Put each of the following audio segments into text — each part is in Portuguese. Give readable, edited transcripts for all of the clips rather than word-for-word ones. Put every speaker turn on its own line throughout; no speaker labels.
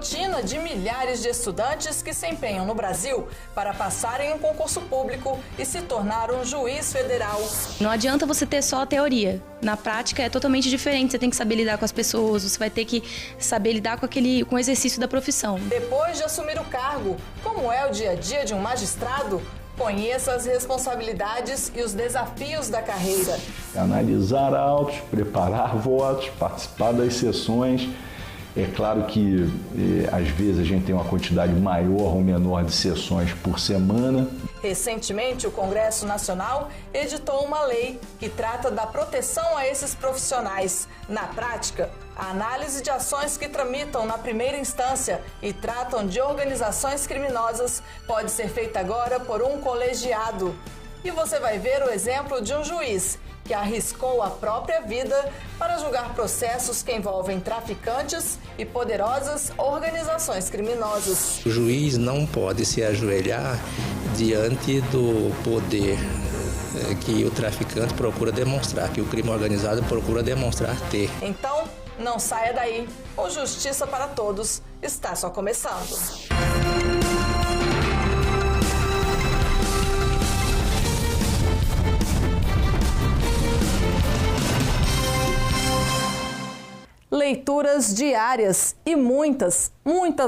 rotina de milhares de estudantes que se empenham no Brasil para passarem em um concurso público e se tornar um juiz federal.
Não adianta você ter só a teoria. Na prática é totalmente diferente. Você tem que saber lidar com as pessoas, você vai ter que saber lidar com o exercício da profissão.
Depois de assumir o cargo, como é o dia a dia de um magistrado? Conheça as responsabilidades e os desafios da carreira.
Analisar autos, preparar votos, participar das sessões. É claro que, às vezes, a gente tem uma quantidade maior ou menor de sessões por semana.
Recentemente, o Congresso Nacional editou uma lei que trata da proteção a esses profissionais. Na prática, a análise de ações que tramitam na primeira instância e tratam de organizações criminosas pode ser feita agora por um colegiado. E você vai ver o exemplo de um juiz que arriscou a própria vida para julgar processos que envolvem traficantes e poderosas organizações criminosas.
O juiz não pode se ajoelhar diante do poder que o traficante procura demonstrar, que o crime organizado procura demonstrar ter.
Então, não saia daí. O Justiça para Todos está só começando. Leituras diárias e muitas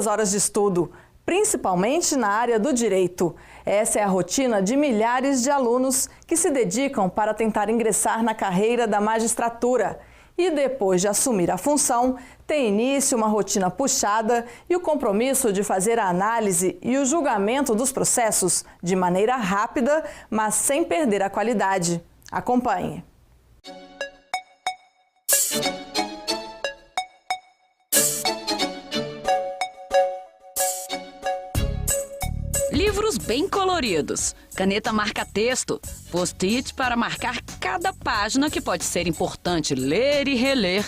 horas de estudo, principalmente na área do direito. Essa é a rotina de milhares de alunos que se dedicam para tentar ingressar na carreira da magistratura. E depois de assumir a função, tem início uma rotina puxada e o compromisso de fazer a análise e o julgamento dos processos de maneira rápida, mas sem perder a qualidade. Acompanhe.
Livros bem coloridos, caneta marca-texto, post-it para marcar cada página que pode ser importante ler e reler.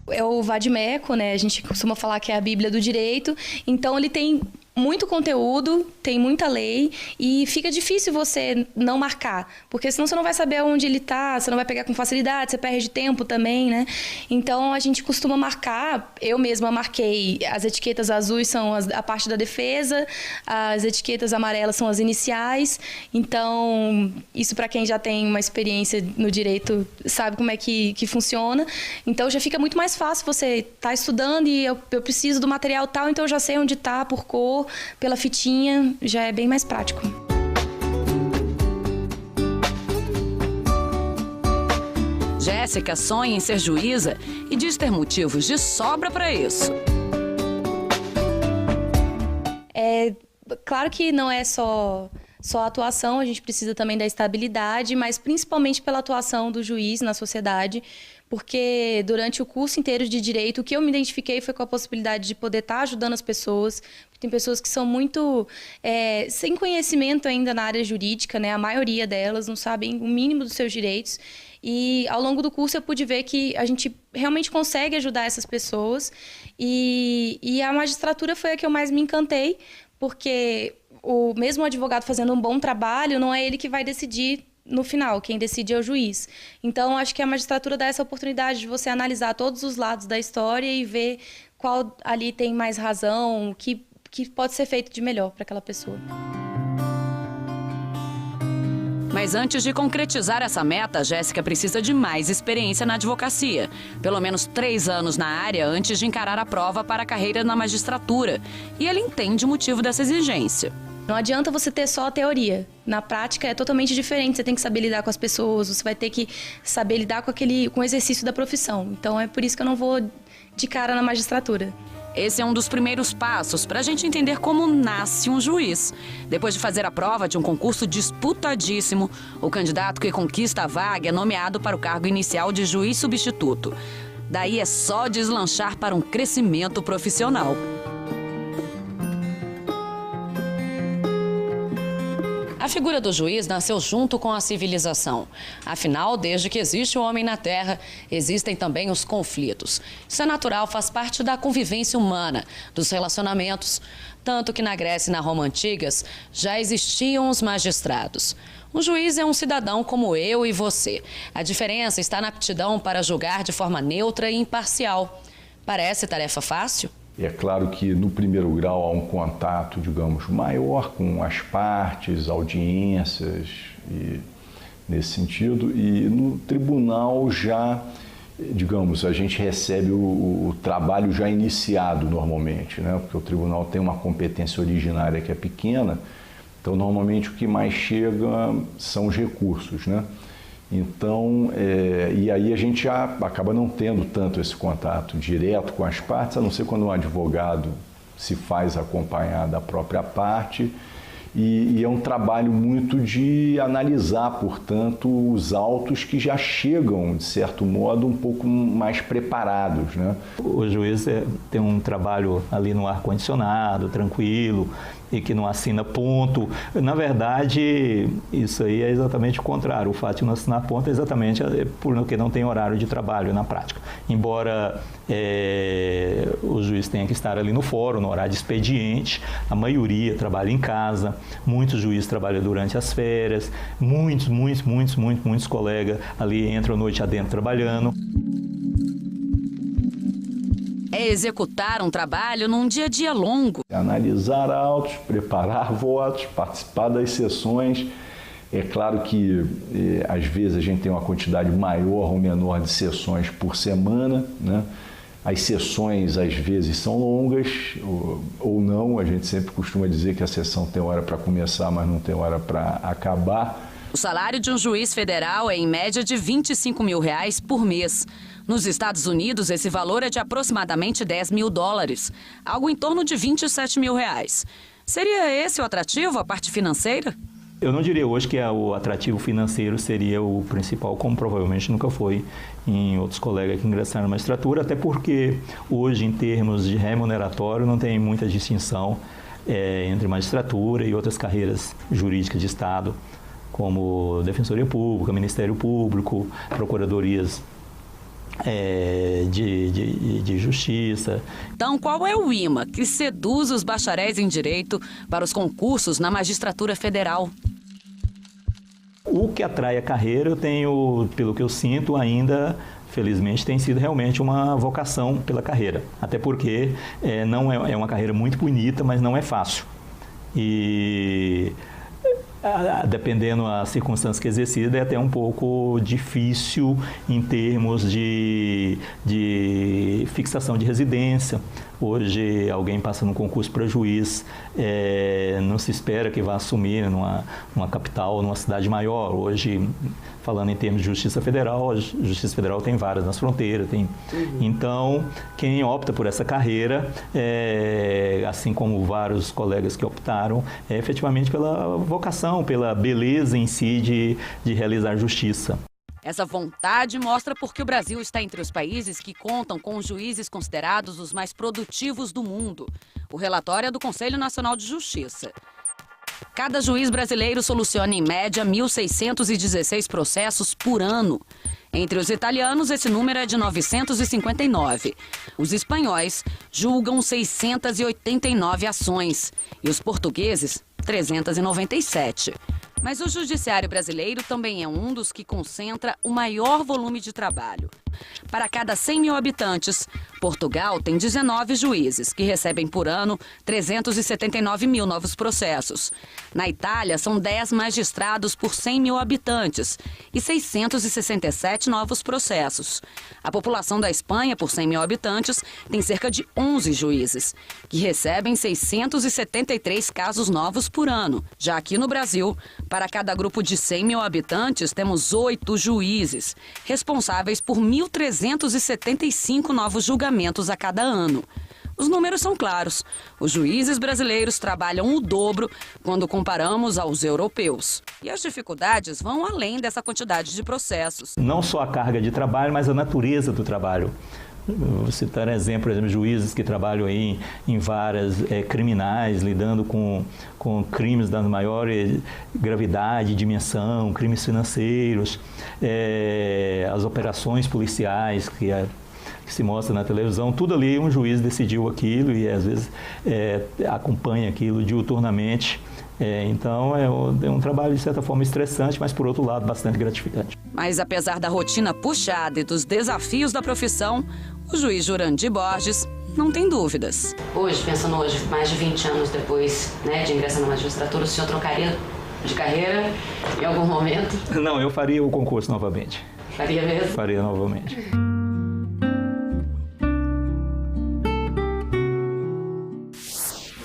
É o vade-mecum, né? A gente costuma falar que é a Bíblia do Direito, então ele tem muito conteúdo, tem muita lei e fica difícil você não marcar, porque senão você não vai saber onde ele está, você não vai pegar com facilidade, você perde tempo também, né? Então a gente costuma marcar, eu mesma marquei, as etiquetas azuis são a parte da defesa, as etiquetas amarelas são as iniciais, então isso para quem já tem uma experiência no direito sabe como é que funciona, então já fica muito mais fácil você estar estudando e eu preciso do material tal, então eu já sei onde está por cor, pela fitinha, já é bem mais prático.
Jéssica sonha em ser juíza e diz ter motivos de sobra para isso.
É claro que não é só a atuação, a gente precisa também da estabilidade, mas principalmente pela atuação do juiz na sociedade, porque durante o curso inteiro de Direito, o que eu me identifiquei foi com a possibilidade de poder estar ajudando as pessoas. Tem pessoas que são muito sem conhecimento ainda na área jurídica, né? A maioria delas não sabem o mínimo dos seus direitos. E ao longo do curso eu pude ver que a gente realmente consegue ajudar essas pessoas. E a magistratura foi a que eu mais me encantei, porque o mesmo advogado fazendo um bom trabalho, não é ele que vai decidir no final, quem decide é o juiz. Então, acho que a magistratura dá essa oportunidade de você analisar todos os lados da história e ver qual ali tem mais razão, o que pode ser feito de melhor para aquela pessoa.
Mas antes de concretizar essa meta, Jéssica precisa de mais experiência na advocacia. Pelo menos 3 anos na área antes de encarar a prova para a carreira na magistratura. E ele entende o motivo dessa exigência.
Não adianta você ter só a teoria. Na prática é totalmente diferente. Você tem que saber lidar com as pessoas, você vai ter que saber lidar com o exercício da profissão. Então é por isso que eu não vou de cara na magistratura.
Esse é um dos primeiros passos para a gente entender como nasce um juiz. Depois de fazer a prova de um concurso disputadíssimo, o candidato que conquista a vaga é nomeado para o cargo inicial de juiz substituto. Daí é só deslanchar para um crescimento profissional. A figura do juiz nasceu junto com a civilização. Afinal, desde que existe o homem na Terra, existem também os conflitos. Isso é natural, faz parte da convivência humana, dos relacionamentos. Tanto que na Grécia e na Roma antigas já existiam os magistrados. Um juiz é um cidadão como eu e você. A diferença está na aptidão para julgar de forma neutra e imparcial. Parece tarefa fácil?
É claro que no primeiro grau há um contato, digamos, maior com as partes, audiências, e, nesse sentido, e no tribunal já, digamos, a gente recebe o trabalho já iniciado normalmente, né? Porque o tribunal tem uma competência originária que é pequena, então normalmente o que mais chega são os recursos, né? Então, e aí a gente já acaba não tendo tanto esse contato direto com as partes, a não ser quando um advogado se faz acompanhar da própria parte, e é um trabalho muito de analisar, portanto, os autos que já chegam, de certo modo, um pouco mais preparados, né?
O juiz tem um trabalho ali no ar-condicionado, tranquilo, e que não assina ponto. Na verdade, isso aí é exatamente o contrário. O fato de não assinar ponto é exatamente porque não tem horário de trabalho na prática. Embora o juiz tenha que estar ali no fórum, no horário de expediente, a maioria trabalha em casa, muitos juízes trabalham durante as férias, muitos colegas ali entram noite adentro trabalhando.
É executar um trabalho num dia a dia longo.
Analisar autos, preparar votos, participar das sessões. É claro que, às vezes, a gente tem uma quantidade maior ou menor de sessões por semana, né? As sessões, às vezes, são longas ou não. A gente sempre costuma dizer que a sessão tem hora para começar, mas não tem hora para acabar.
O salário de um juiz federal é, em média, de R$25 mil por mês. Nos Estados Unidos, esse valor é de aproximadamente $10 mil, algo em torno de R$27 mil. Seria esse o atrativo, a parte financeira?
Eu não diria hoje que o atrativo financeiro seria o principal, como provavelmente nunca foi em outros colegas que ingressaram na magistratura, até porque hoje, em termos de remuneratório, não tem muita distinção entre magistratura e outras carreiras jurídicas de Estado, como Defensoria Pública, Ministério Público, Procuradorias de Justiça.
Então, qual é o imã que seduz os bacharéis em Direito para os concursos na magistratura federal?
O que atrai a carreira, eu tenho, pelo que eu sinto ainda, felizmente, tem sido realmente uma vocação pela carreira. Até porque não é uma carreira muito bonita, mas não é fácil. E dependendo das circunstâncias que exercida, é até um pouco difícil em termos de fixação de residência. Hoje, alguém passa num concurso para juiz, não se espera que vá assumir numa capital, numa cidade maior. Hoje, falando em termos de Justiça Federal, a Justiça Federal tem várias nas fronteiras. Então, quem opta por essa carreira, assim como vários colegas que optaram, é efetivamente pela vocação, pela beleza em si de realizar justiça.
Essa vontade mostra porque o Brasil está entre os países que contam com os juízes considerados os mais produtivos do mundo. O relatório é do Conselho Nacional de Justiça. Cada juiz brasileiro soluciona, em média, 1.616 processos por ano. Entre os italianos, esse número é de 959. Os espanhóis julgam 689 ações e os portugueses, 397. Mas o judiciário brasileiro também é um dos que concentra o maior volume de trabalho. Para cada 100 mil habitantes, Portugal tem 19 juízes, que recebem por ano 379 mil novos processos. Na Itália, são 10 magistrados por 100 mil habitantes e 667 novos processos. A população da Espanha, por 100 mil habitantes, tem cerca de 11 juízes, que recebem 673 casos novos por ano. Já aqui no Brasil, para cada grupo de 100 mil habitantes, temos 8 juízes, responsáveis por 1.375 novos julgamentos a cada ano. Os números são claros. Os juízes brasileiros trabalham o dobro quando comparamos aos europeus. E as dificuldades vão além dessa quantidade de processos.
Não só a carga de trabalho, mas a natureza do trabalho. Vou citar exemplo, por exemplo, juízes que trabalham aí em várias criminais, lidando com crimes da maior gravidade, dimensão, crimes financeiros, as operações policiais que se mostra na televisão, tudo ali um juiz decidiu aquilo e às vezes acompanha aquilo diuturnamente. Então é um trabalho de certa forma estressante, mas por outro lado bastante gratificante.
Mas apesar da rotina puxada e dos desafios da profissão, o juiz Jurandir Borges não tem dúvidas.
Hoje, pensando hoje, mais de 20 anos depois, né, de ingressar na magistratura, o senhor trocaria de carreira em algum momento?
Não, eu faria o concurso novamente.
Faria mesmo?
Faria novamente.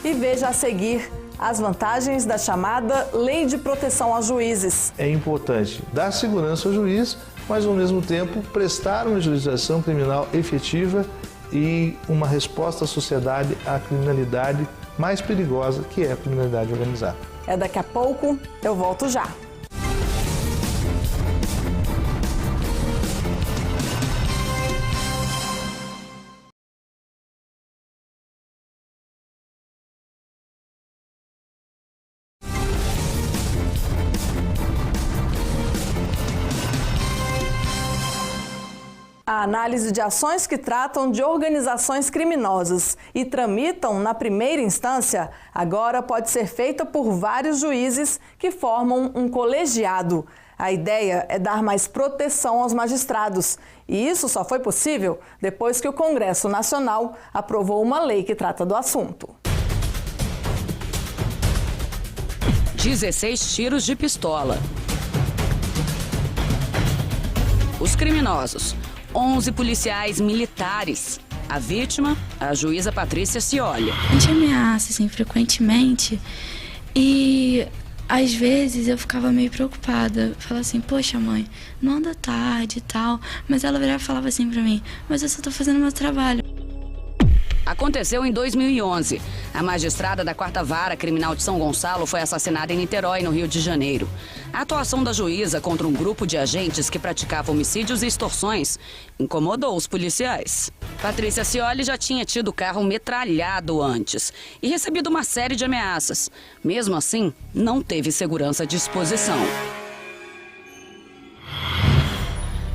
E veja a seguir as vantagens da chamada Lei de Proteção aos Juízes.
É importante dar segurança ao juiz, mas ao mesmo tempo prestar uma jurisdição criminal efetiva e uma resposta à sociedade à criminalidade mais perigosa, que é a criminalidade organizada.
É daqui a pouco, eu volto já. A análise de ações que tratam de organizações criminosas e tramitam na primeira instância, agora pode ser feita por vários juízes que formam um colegiado. A ideia é dar mais proteção aos magistrados. E isso só foi possível depois que o Congresso Nacional aprovou uma lei que trata do assunto.
16 tiros de pistola. Os criminosos, 11 policiais militares. A vítima, a juíza Patrícia Scioli.
A gente ameaça, assim, frequentemente. E às vezes eu ficava meio preocupada. Falava assim, poxa mãe, não anda tarde e tal. Mas ela virava e falava assim pra mim, mas eu só tô fazendo meu trabalho.
Aconteceu em 2011. A magistrada da 4ª Vara Criminal de São Gonçalo foi assassinada em Niterói, no Rio de Janeiro. A atuação da juíza contra um grupo de agentes que praticava homicídios e extorsões incomodou os policiais. Patrícia Scioli já tinha tido o carro metralhado antes e recebido uma série de ameaças. Mesmo assim, não teve segurança à disposição.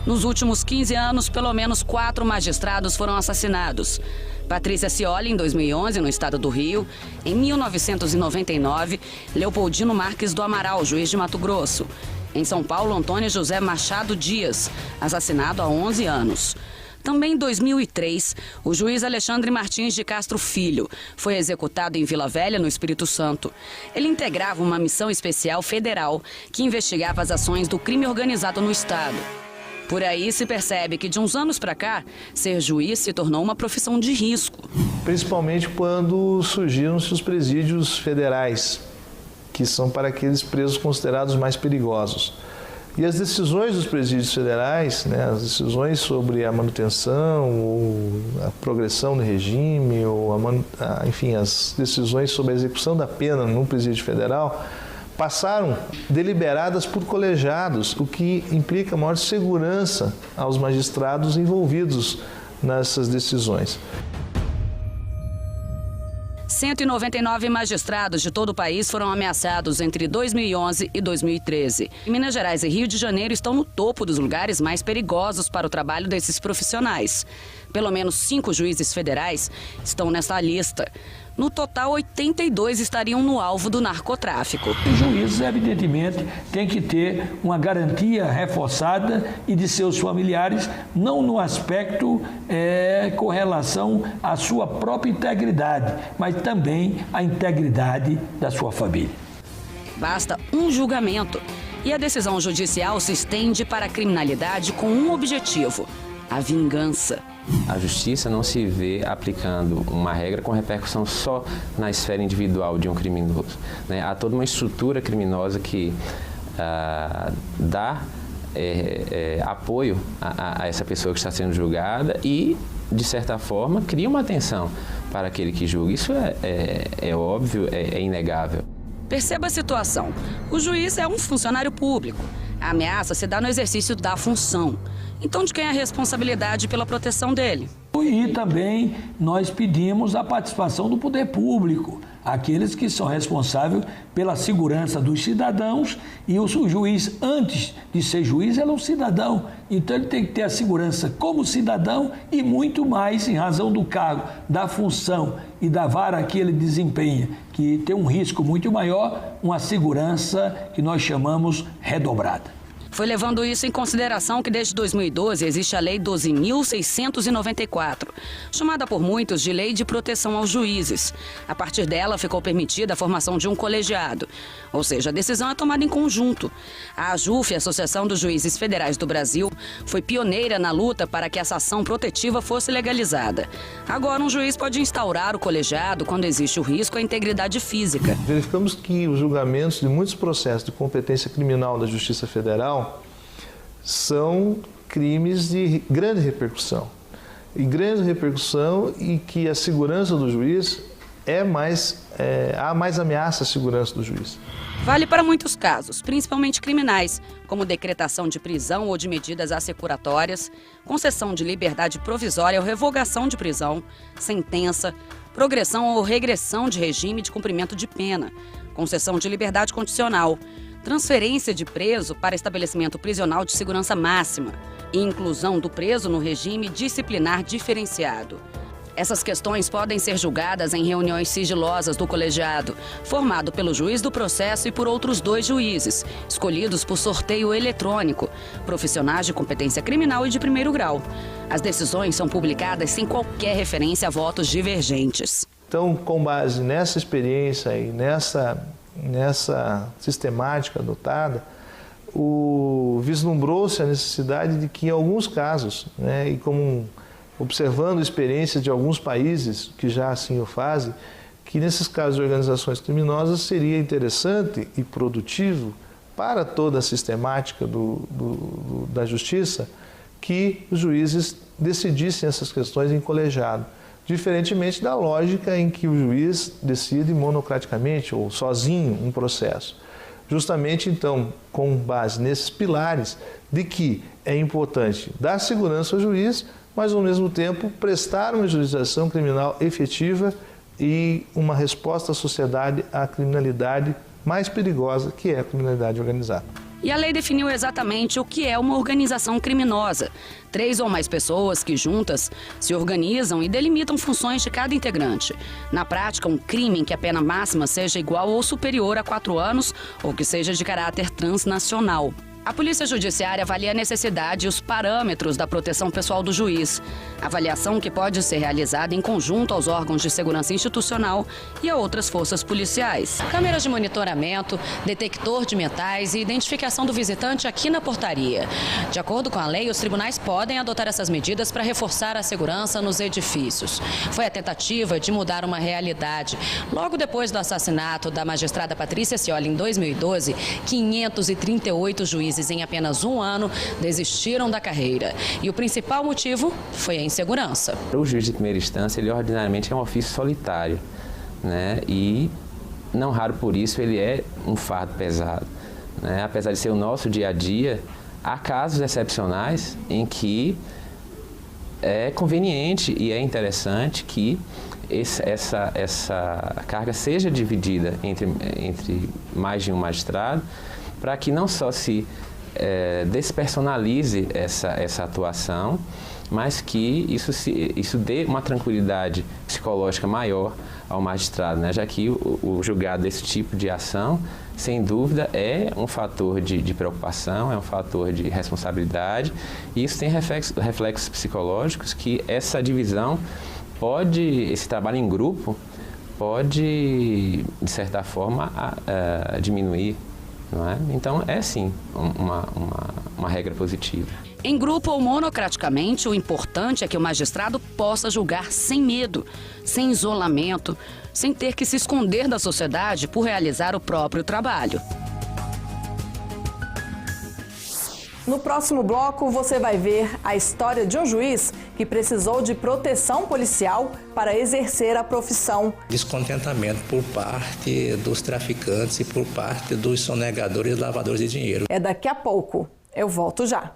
Nos últimos 15 anos, pelo menos 4 magistrados foram assassinados. Patrícia Scioli, em 2011, no estado do Rio. Em 1999, Leopoldino Marques do Amaral, juiz de Mato Grosso. Em São Paulo, Antônio José Machado Dias, assassinado há 11 anos. Também em 2003, o juiz Alexandre Martins de Castro Filho foi executado em Vila Velha, no Espírito Santo. Ele integrava uma missão especial federal que investigava as ações do crime organizado no estado. Por aí se percebe que de uns anos para cá, ser juiz se tornou uma profissão de risco.
Principalmente quando surgiram-se os presídios federais, que são para aqueles presos considerados mais perigosos. E as decisões dos presídios federais, né, as decisões sobre a manutenção, ou a progressão do regime, ou enfim, as decisões sobre a execução da pena no presídio federal, passaram deliberadas por colegiados, o que implica maior segurança aos magistrados envolvidos nessas decisões.
199 magistrados de todo o país foram ameaçados entre 2011 e 2013. Minas Gerais e Rio de Janeiro estão no topo dos lugares mais perigosos para o trabalho desses profissionais. Pelo menos 5 juízes federais estão nessa lista. No total, 82 estariam no alvo do narcotráfico.
Os juízes, evidentemente, têm que ter uma garantia reforçada e de seus familiares, não no aspecto com relação à sua própria integridade, mas também à integridade da sua família.
Basta um julgamento e a decisão judicial se estende para a criminalidade com um objetivo: a vingança.
A justiça não se vê aplicando uma regra com repercussão só na esfera individual de um criminoso, né? Há toda uma estrutura criminosa que dá apoio a essa pessoa que está sendo julgada e, de certa forma, cria uma atenção para aquele que julga. Isso é óbvio, é inegável.
Perceba a situação. O juiz é um funcionário público. A ameaça se dá no exercício da função. Então, de quem é a responsabilidade pela proteção dele?
E também nós pedimos a participação do poder público, aqueles que são responsáveis pela segurança dos cidadãos, e o juiz, antes de ser juiz, ele é um cidadão. Então ele tem que ter a segurança como cidadão e muito mais em razão do cargo, da função e da vara que ele desempenha, que tem um risco muito maior, uma segurança que nós chamamos redobrada.
Foi levando isso em consideração que desde 2012 existe a Lei 12.694, chamada por muitos de Lei de Proteção aos Juízes. A partir dela ficou permitida a formação de um colegiado, ou seja, a decisão é tomada em conjunto. A AJUF, Associação dos Juízes Federais do Brasil, foi pioneira na luta para que essa ação protetiva fosse legalizada. Agora, um juiz pode instaurar o colegiado quando existe o risco à integridade física.
Verificamos que os julgamentos de muitos processos de competência criminal da Justiça Federal são crimes de grande repercussão. E grande repercussão e que a segurança do juiz há mais ameaça à segurança do juiz.
Vale para muitos casos, principalmente criminais, como decretação de prisão ou de medidas assecuratórias, concessão de liberdade provisória ou revogação de prisão, sentença, progressão ou regressão de regime de cumprimento de pena, concessão de liberdade condicional, transferência de preso para estabelecimento prisional de segurança máxima e inclusão do preso no regime disciplinar diferenciado. Essas questões podem ser julgadas em reuniões sigilosas do colegiado, formado pelo juiz do processo e por outros 2 juízes, escolhidos por sorteio eletrônico, profissionais de competência criminal e de primeiro grau. As decisões são publicadas sem qualquer referência a votos divergentes.
Então, com base nessa experiência e nessa sistemática adotada, vislumbrou-se a necessidade de que, em alguns casos, e como observando a experiência de alguns países que já assim o fazem, que nesses casos de organizações criminosas seria interessante e produtivo para toda a sistemática da justiça que os juízes decidissem essas questões em colegiado, diferentemente da lógica em que o juiz decide monocraticamente ou sozinho um processo. Justamente, então, com base nesses pilares de que é importante dar segurança ao juiz, mas, ao mesmo tempo, prestar uma jurisdição criminal efetiva e uma resposta à sociedade à criminalidade mais perigosa, que é a criminalidade organizada.
E a lei definiu exatamente o que é uma organização criminosa. 3 ou mais pessoas que juntas se organizam e delimitam funções de cada integrante. Na prática, um crime em que a pena máxima seja igual ou superior a 4 anos ou que seja de caráter transnacional. A Polícia Judiciária avalia a necessidade e os parâmetros da proteção pessoal do juiz. Avaliação que pode ser realizada em conjunto aos órgãos de segurança institucional e a outras forças policiais. Câmeras de monitoramento, detector de metais e identificação do visitante aqui na portaria. De acordo com a lei, os tribunais podem adotar essas medidas para reforçar a segurança nos edifícios. Foi a tentativa de mudar uma realidade. Logo depois do assassinato da magistrada Patrícia Scioli em 2012, 538 juízes em apenas um ano desistiram da carreira. E o principal motivo foi a insegurança.
O juiz de primeira instância, ele ordinariamente é um ofício solitário, E não raro por isso ele é um fardo pesado, Apesar de ser o nosso dia a dia, há casos excepcionais em que é conveniente e é interessante que essa carga seja dividida entre mais de um magistrado, para que não só se despersonalize essa atuação, mas que isso dê uma tranquilidade psicológica maior ao magistrado, Já que o julgado desse tipo de ação, sem dúvida, é um fator de preocupação, é um fator de responsabilidade, e isso tem reflexos psicológicos que essa divisão esse trabalho em grupo pode, de certa forma, diminuir. Então, é sim uma regra positiva.
Em grupo ou monocraticamente, o importante é que o magistrado possa julgar sem medo, sem isolamento, sem ter que se esconder da sociedade por realizar o próprio trabalho.
No próximo bloco, você vai ver a história de um juiz que precisou de proteção policial para exercer a profissão.
Descontentamento por parte dos traficantes e por parte dos sonegadores e lavadores de dinheiro.
É daqui a pouco. Eu volto já.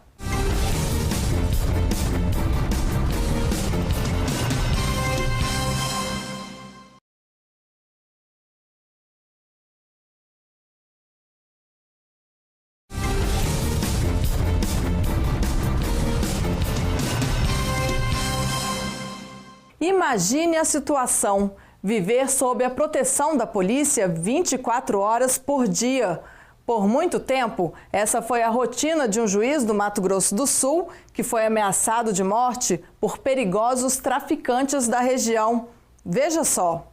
Imagine a situação, viver sob a proteção da polícia 24 horas por dia. Por muito tempo, essa foi a rotina de um juiz do Mato Grosso do Sul que foi ameaçado de morte por perigosos traficantes da região. Veja só.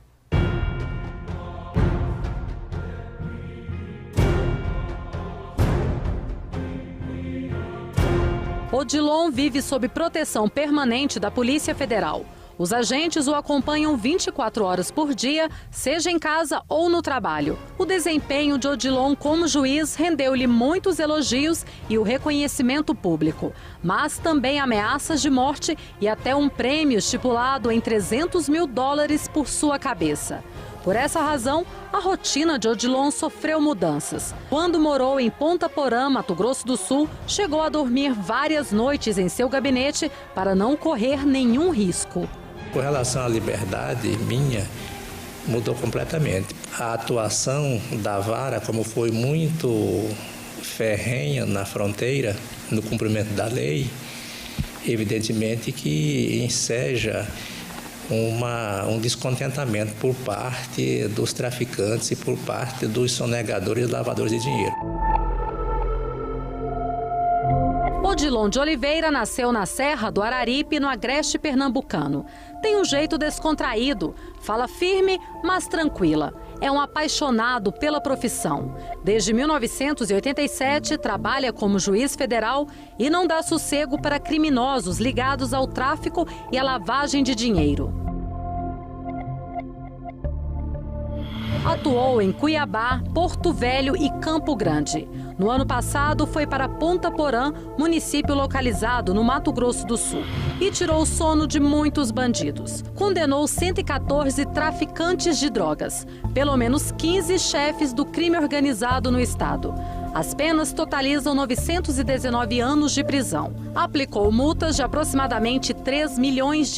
Odilon vive sob proteção permanente da Polícia Federal. Os agentes o acompanham 24 horas por dia, seja em casa ou no trabalho. O desempenho de Odilon como juiz rendeu-lhe muitos elogios e o reconhecimento público, mas também ameaças de morte e até um prêmio estipulado em $300 mil por sua cabeça. Por essa razão, a rotina de Odilon sofreu mudanças. Quando morou em Ponta Porã, Mato Grosso do Sul, chegou a dormir várias noites em seu gabinete para não correr nenhum risco.
Com relação à liberdade minha, mudou completamente. A atuação da vara, como foi muito ferrenha na fronteira, no cumprimento da lei, evidentemente que enseja um descontentamento por parte dos traficantes e por parte dos sonegadores e lavadores de dinheiro.
Odilon de Oliveira nasceu na Serra do Araripe, no agreste pernambucano. Tem um jeito descontraído, fala firme, mas tranquila. É um apaixonado pela profissão. Desde 1987, trabalha como juiz federal e não dá sossego para criminosos ligados ao tráfico e à lavagem de dinheiro. Atuou em Cuiabá, Porto Velho e Campo Grande. No ano passado, foi para Ponta Porã, município localizado no Mato Grosso do Sul, e tirou o sono de muitos bandidos. Condenou 114 traficantes de drogas, pelo menos 15 chefes do crime organizado no estado. As penas totalizam 919 anos de prisão. Aplicou multas de aproximadamente R$3 milhões,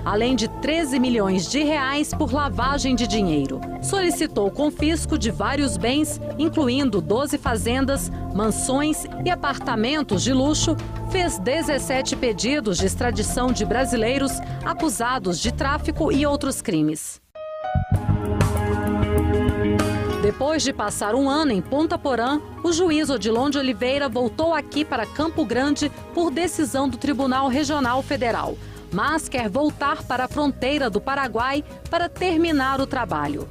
além de R$13 milhões por lavagem de dinheiro. Solicitou o confisco de vários bens, incluindo 12 fazendas, mansões e apartamentos de luxo. Fez 17 pedidos de extradição de brasileiros acusados de tráfico e outros crimes. Depois de passar um ano em Ponta Porã, o juiz Odilon de Oliveira voltou aqui para Campo Grande por decisão do Tribunal Regional Federal, mas quer voltar para a fronteira do Paraguai para terminar o trabalho.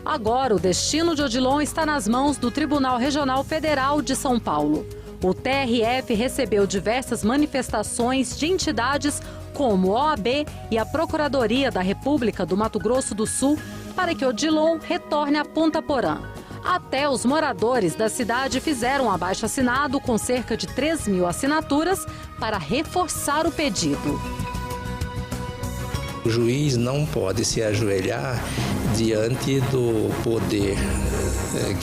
Agora, o destino de Odilon está nas mãos do Tribunal Regional Federal de São Paulo. O TRF recebeu diversas manifestações de entidades como a OAB e a Procuradoria da República do Mato Grosso do Sul para que Odilon retorne a Ponta Porã. Até os moradores da cidade fizeram um abaixo-assinado com cerca de 3 mil assinaturas para reforçar o pedido.
O juiz não pode se ajoelhar diante do poder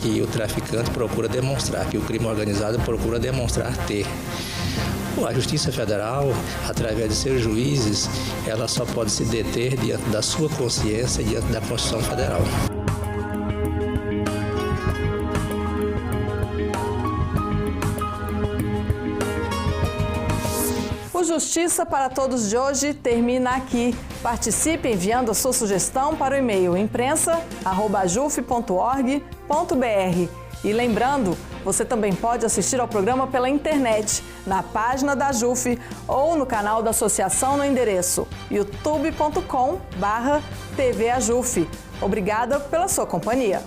que o traficante procura demonstrar, que o crime organizado procura demonstrar ter. A Justiça Federal, através de seus juízes, ela só pode se deter diante da sua consciência e diante da Constituição Federal.
O Justiça para Todos de hoje termina aqui. Participe enviando a sua sugestão para o e-mail imprensa@juf.org.br. E lembrando, você também pode assistir ao programa pela internet, na página da JUF ou no canal da associação no endereço youtube.com/tvajuf. Obrigada pela sua companhia.